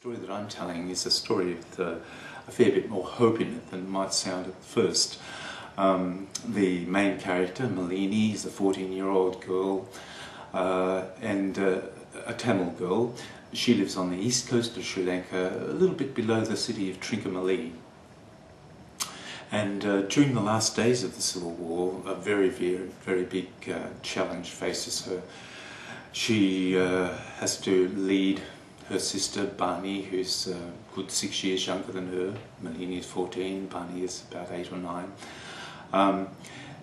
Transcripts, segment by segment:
story that I'm telling is a story with a fair bit more hope in it than might sound at first. The main character, Malini, is a 14-year-old girl and a Tamil girl. She lives on the east coast of Sri Lanka, a little bit below the city of Trincomalee. And during the last days of the Civil War, a very big challenge faces her. She has to lead her sister Banni, who's a good 6 years younger than her. Malini is 14, Banni is about 8 or 9.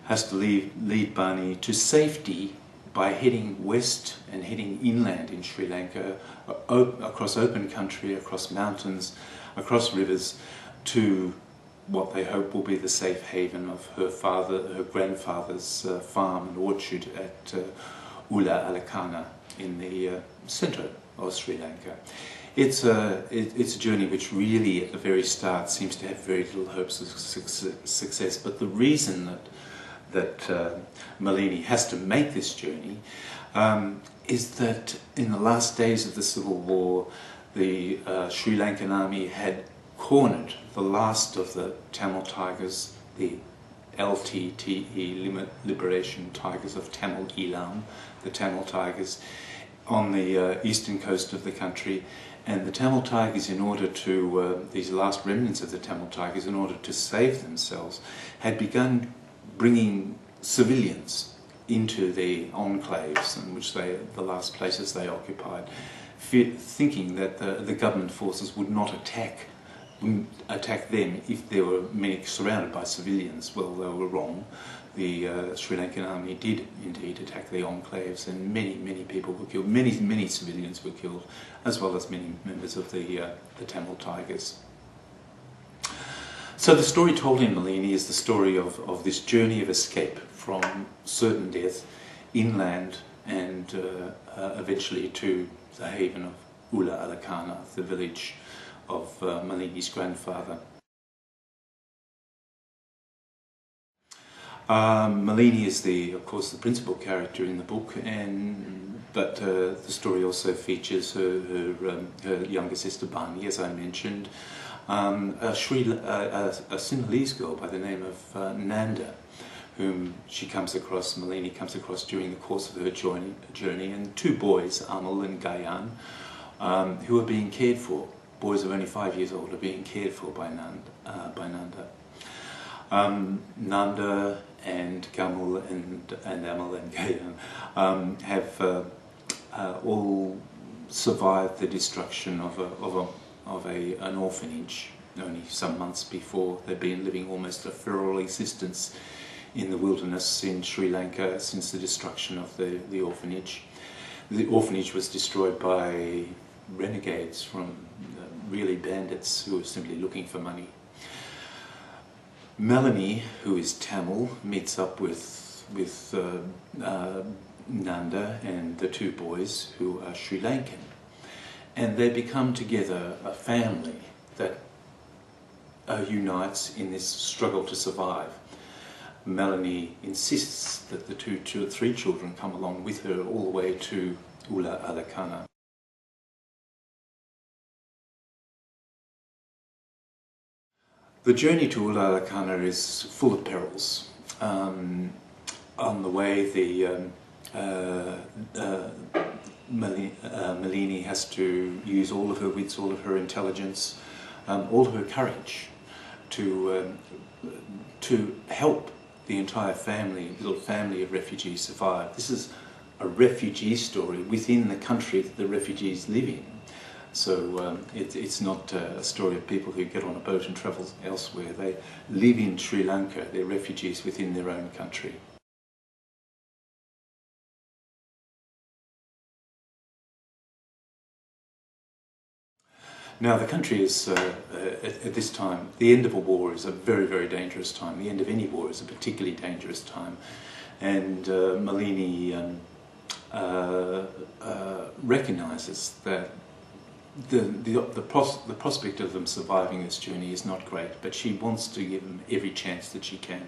Has to lead Banni to safety by heading west and heading inland in Sri Lanka, across open country, across mountains, across rivers, to what they hope will be the safe haven of her grandfather's farm and orchard at Ulla Alakana in the centre of Sri Lanka. It's a journey which really at the very start seems to have very little hopes of success, but the reason that Malini has to make this journey is that in the last days of the Civil War, the Sri Lankan army had cornered the last of the Tamil Tigers, the LTTE, Liberation Tigers of Tamil Eelam, the Tamil Tigers, on the eastern coast of the country. And the Tamil Tigers, in order to, these last remnants of the Tamil Tigers, in order to save themselves, had begun bringing civilians into the enclaves, in which the last places they occupied, thinking that the government forces would not attack them if there were many surrounded by civilians. Well, they were wrong. The Sri Lankan army did indeed attack the enclaves, and many people were killed. Many civilians were killed, as well as many members of the Tamil Tigers. So the story told in Malini is the story of this journey of escape from certain death inland and eventually to the haven of Ulla Alakana, the village of Malini's grandfather. Malini is of course, the principal character in the book, but the story also features her younger sister Banni, as I mentioned, a Sinhalese girl by the name of Nanda, whom Malini comes across during the course of her journey, and two boys, Amal and Gayan, who are being cared for. Boys of only 5 years old are being cared for by Nanda. Nanda and Gamal and Amal and Gayan have all survived the destruction of an orphanage. Only some months before, they'd been living almost a feral existence in the wilderness in Sri Lanka since the destruction of the orphanage. The orphanage was destroyed by renegades, from really bandits who were simply looking for money. Malini, who is Tamil, meets up with Nanda and the two boys who are Sri Lankan, and they become together a family that unites in this struggle to survive. Malini insists that the three children come along with her all the way to Ulla Alakana. The journey to Ulla Alakana is full of perils. On the way, Malini has to use all of her wits, all of her intelligence, all of her courage to help the entire little family of refugees survive. This is a refugee story within the country that the refugees live in. So it's not a story of people who get on a boat and travel elsewhere. They live in Sri Lanka. They're refugees within their own country. Now, the country is, at this time, the end of a war is a very dangerous time. The end of any war is a particularly dangerous time. And Malini recognises that the prospect of them surviving this journey is not great, but she wants to give them every chance that she can.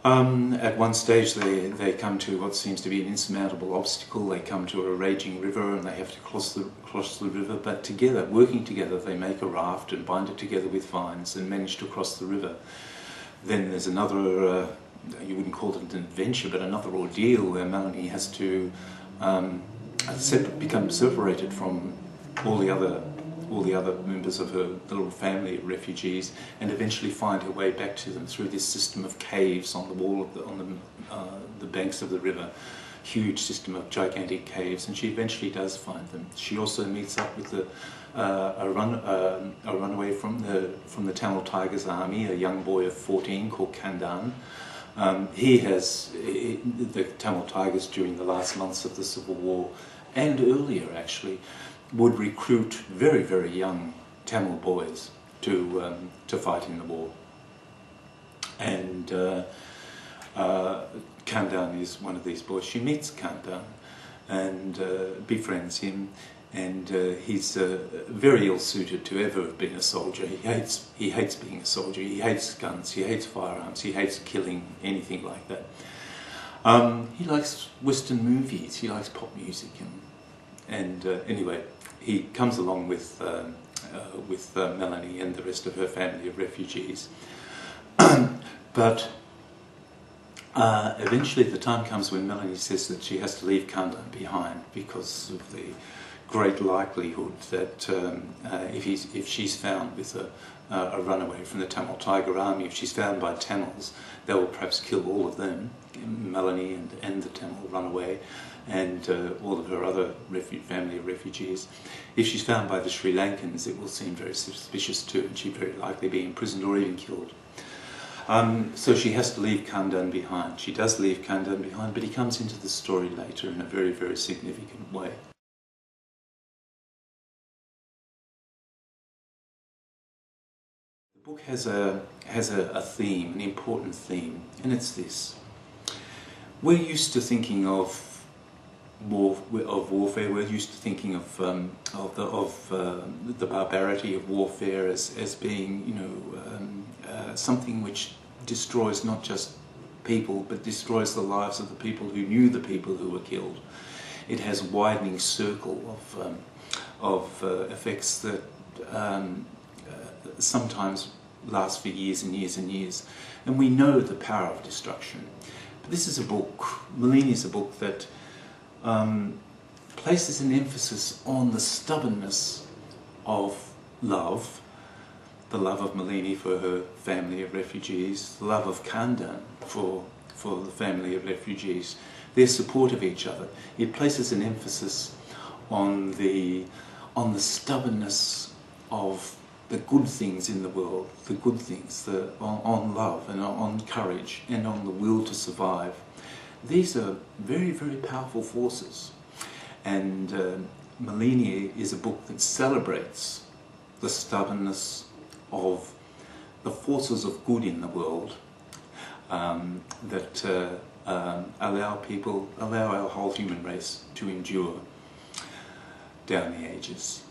At one stage they come to what seems to be an insurmountable obstacle. They come to a raging river and they have to cross the river, but together, working together, they make a raft and bind it together with vines and manage to cross the river. Then there's another, you wouldn't call it an adventure, but another ordeal where Malini has to become separated from all the other members of her little family of refugees, and eventually find her way back to them through this system of caves on the wall of the banks of the river. Huge system of gigantic caves, and she eventually does find them. She also meets up with a runaway from the Tamil Tigers army, a young boy of 14 called Kandan. The Tamil Tigers during the last months of the Civil War, and earlier actually, would recruit very, very young Tamil boys to fight in the war. And Kandan is one of these boys. She meets Kandan and befriends him, and he's very ill-suited to ever have been a soldier. He hates being a soldier. He hates guns. He hates firearms. He hates killing, anything like that. He likes Western movies. He likes pop music, and anyway, he comes along with Malini and the rest of her family of refugees. But eventually the time comes when Malini says that she has to leave Kandan behind because of the great likelihood that if she's found with a runaway from the Tamil Tiger army, if she's found by Tamils, they will perhaps kill all of them, Malini and the Tamil runaway, and all of her other family of refugees. If she's found by the Sri Lankans, it will seem very suspicious too, and she'll very likely be imprisoned or even killed. So she has to leave Kandan behind. She does leave Kandan behind, but he comes into the story later in a very, very significant way. The book has a theme, an important theme, and it's this. We're used to thinking of warfare. We're used to thinking of the barbarity of warfare as being, something which destroys not just people, but destroys the lives of the people who knew the people who were killed. It has a widening circle of effects that sometimes last for years and years and years. And we know the power of destruction. But this is a book, Malini is a book that places an emphasis on the stubbornness of love, the love of Malini for her family of refugees, the love of Kandan for the family of refugees, their support of each other. It places an emphasis on the stubbornness of the good things in the world, the good things, on love and on courage and on the will to survive. These are very, very powerful forces, and Malini is a book that celebrates the stubbornness of the forces of good in the world that allow our whole human race to endure down the ages.